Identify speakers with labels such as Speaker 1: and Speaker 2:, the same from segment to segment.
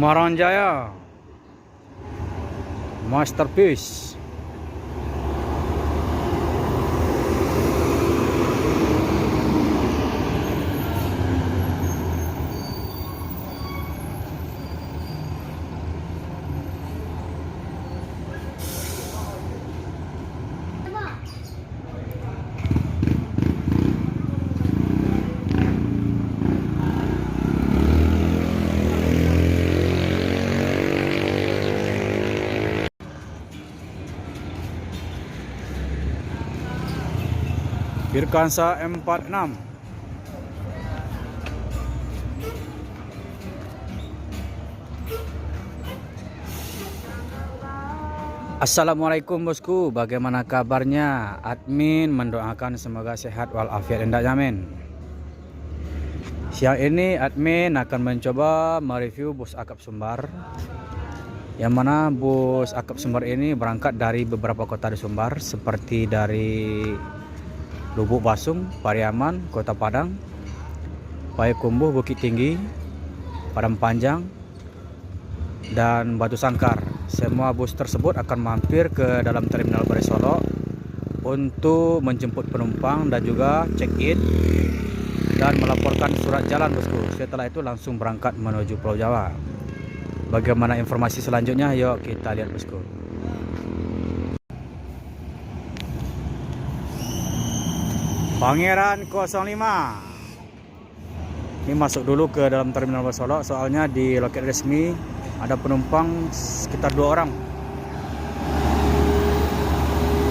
Speaker 1: Bumaran Jaya Masterpiece. Virkansa M46. Assalamualaikum bosku, bagaimana kabarnya? Admin mendoakan semoga sehat walafiat dan jamin. Siang ini admin akan mencoba mereview bus akap Sumbar, yang mana bus akap Sumbar ini berangkat dari beberapa kota di Sumbar seperti dari Lubuk Basung, Pariaman, Kota Padang, Payakumbuh, Bukit Tinggi, Padang Panjang, dan Batu Sangkar. Semua bus tersebut akan mampir ke dalam terminal Balai Solok untuk menjemput penumpang dan juga check-in dan melaporkan surat jalan bosku. Setelah itu langsung berangkat menuju Pulau Jawa. Bagaimana informasi selanjutnya? Yuk kita lihat bosku. Pangeran 05. Ini masuk dulu ke dalam terminal Balai Solok, soalnya di loket resmi ada penumpang sekitar 2 orang.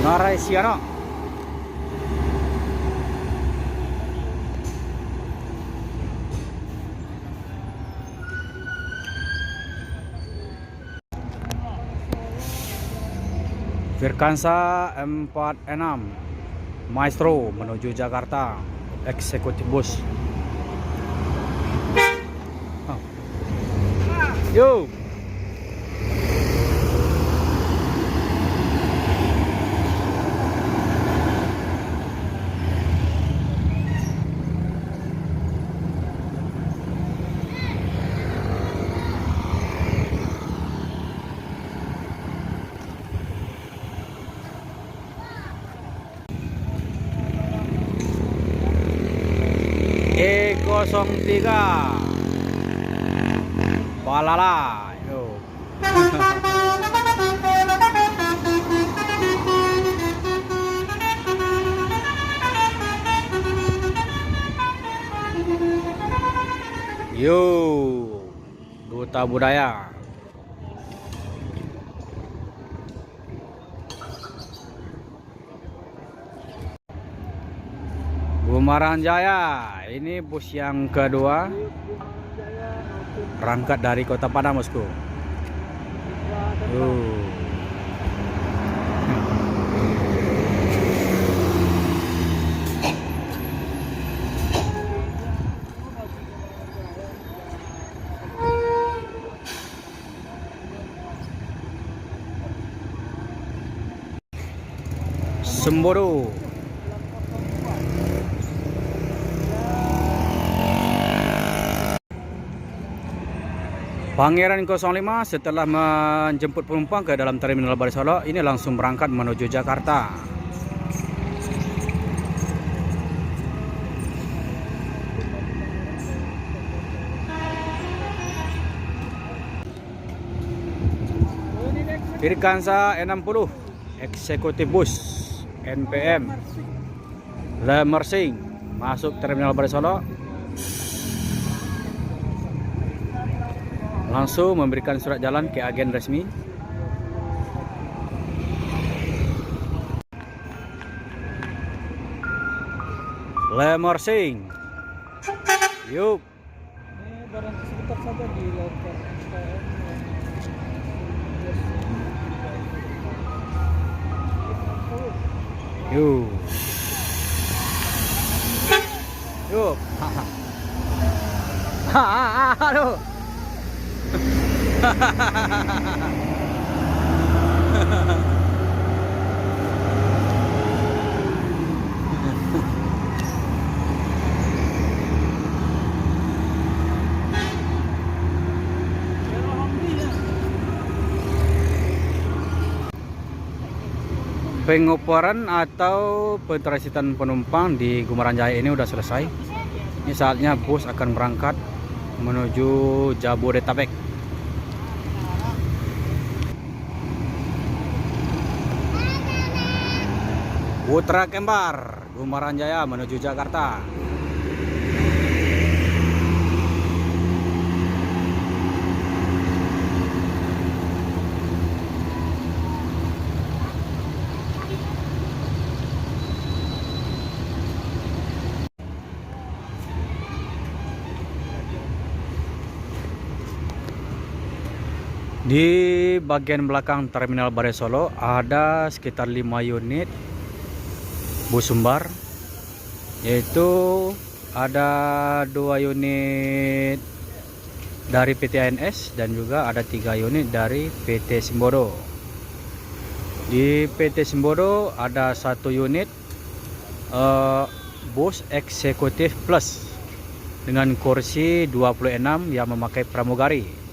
Speaker 1: Ngarai Siana. Virkansa M46 Maestro menuju Jakarta, eksekutif bus. Yo. E03 Palala. Yo. Yo, Duta Budaya. Bumaran Jaya, ini bus yang kedua berangkat dari Kota Padang bosku. Semboro. Pangeran 05 setelah menjemput penumpang ke dalam terminal Balai Solok, ini langsung berangkat menuju Jakarta. Virkansa E60 eksekutif bus NPM Le Mersing masuk terminal Balai Solok, langsung memberikan surat jalan ke agen resmi. Le Mersing. Yuk.
Speaker 2: Ini barang sebentar saja di lautan.
Speaker 1: Yuk. Yuk. Aduh. Pengoperan atau pentransiten penumpang di Gumarang Jaya ini udah selesai. Ini saatnya bus akan berangkat menuju Jabodetabek. Putra Kembar, Gumarang Jaya menuju Jakarta. Di bagian belakang Terminal Bare Solo ada sekitar 5 unit bus Sumbar, yaitu ada 2 unit dari PT ANS dan juga ada 3 unit dari PT Simbodo. Di PT Simbodo ada 1 unit bus eksekutif plus dengan kursi 26 yang memakai pramugari,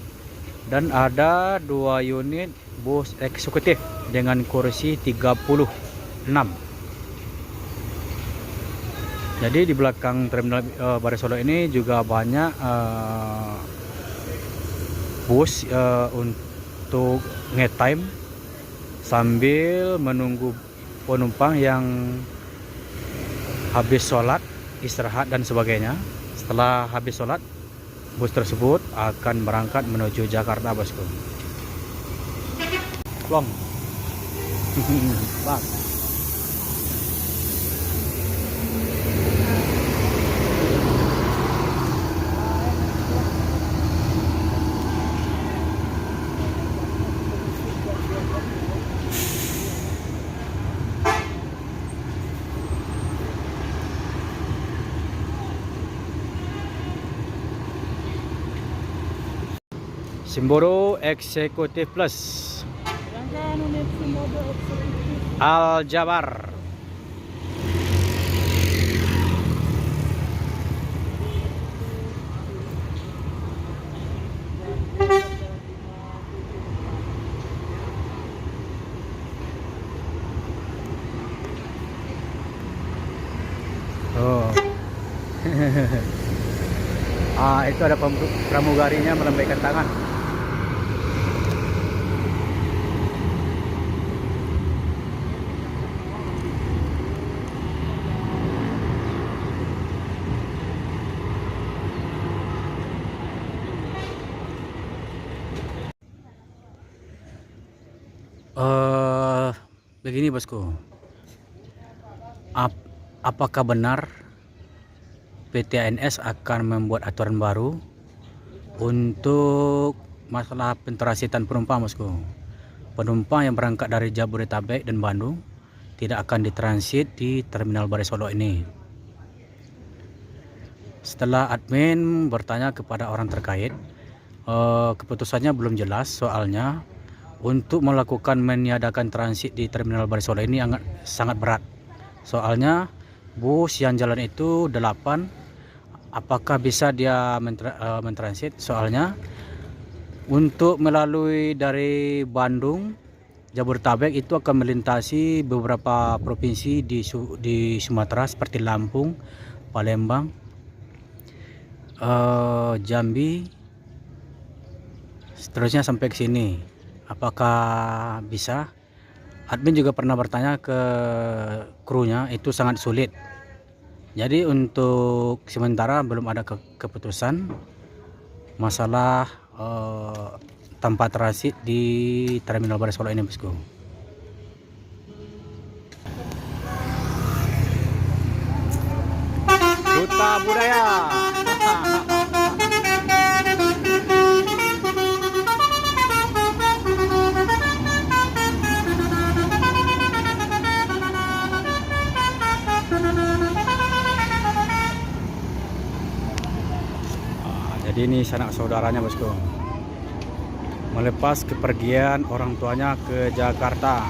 Speaker 1: dan ada 2 unit bus eksekutif dengan kursi 36. Jadi di belakang Terminal Bare Solo ini juga banyak bus untuk nge-time sambil menunggu penumpang yang habis sholat, istirahat dan sebagainya. Setelah habis sholat, bus tersebut akan berangkat menuju Jakarta, bosku. Long. Bang. Simbodo Eksekutif Plus
Speaker 2: Rangkaian unit Simbodo Eksekutif
Speaker 1: Al Jabar. Oh. Itu ada pramugarinya melambaikan tangan. Begini, bosku. Apakah benar PT ANS akan membuat aturan baru untuk masalah pentransiten penumpang, bosku? Penumpang yang berangkat dari Jabodetabek dan Bandung tidak akan ditransit di Terminal Bare Solo ini. Setelah admin bertanya kepada orang terkait, keputusannya belum jelas, soalnya untuk melakukan meniadakan transit di Terminal Bare Solo ini sangat berat. Soalnya bus yang jalan itu 8, apakah bisa dia mentransit? Soalnya untuk melalui dari Bandung Jabodetabek itu akan melintasi beberapa provinsi di Sumatera seperti Lampung, Palembang, Jambi, seterusnya sampai ke sini. Apakah bisa? Admin juga pernah bertanya ke krunya, itu sangat sulit. Jadi untuk sementara belum ada keputusan masalah tempat transit di Terminal Bare Solo ini, bosku. Duta Budaya. Jadi ini sanak saudaranya, bosku, melepas kepergian orang tuanya ke Jakarta.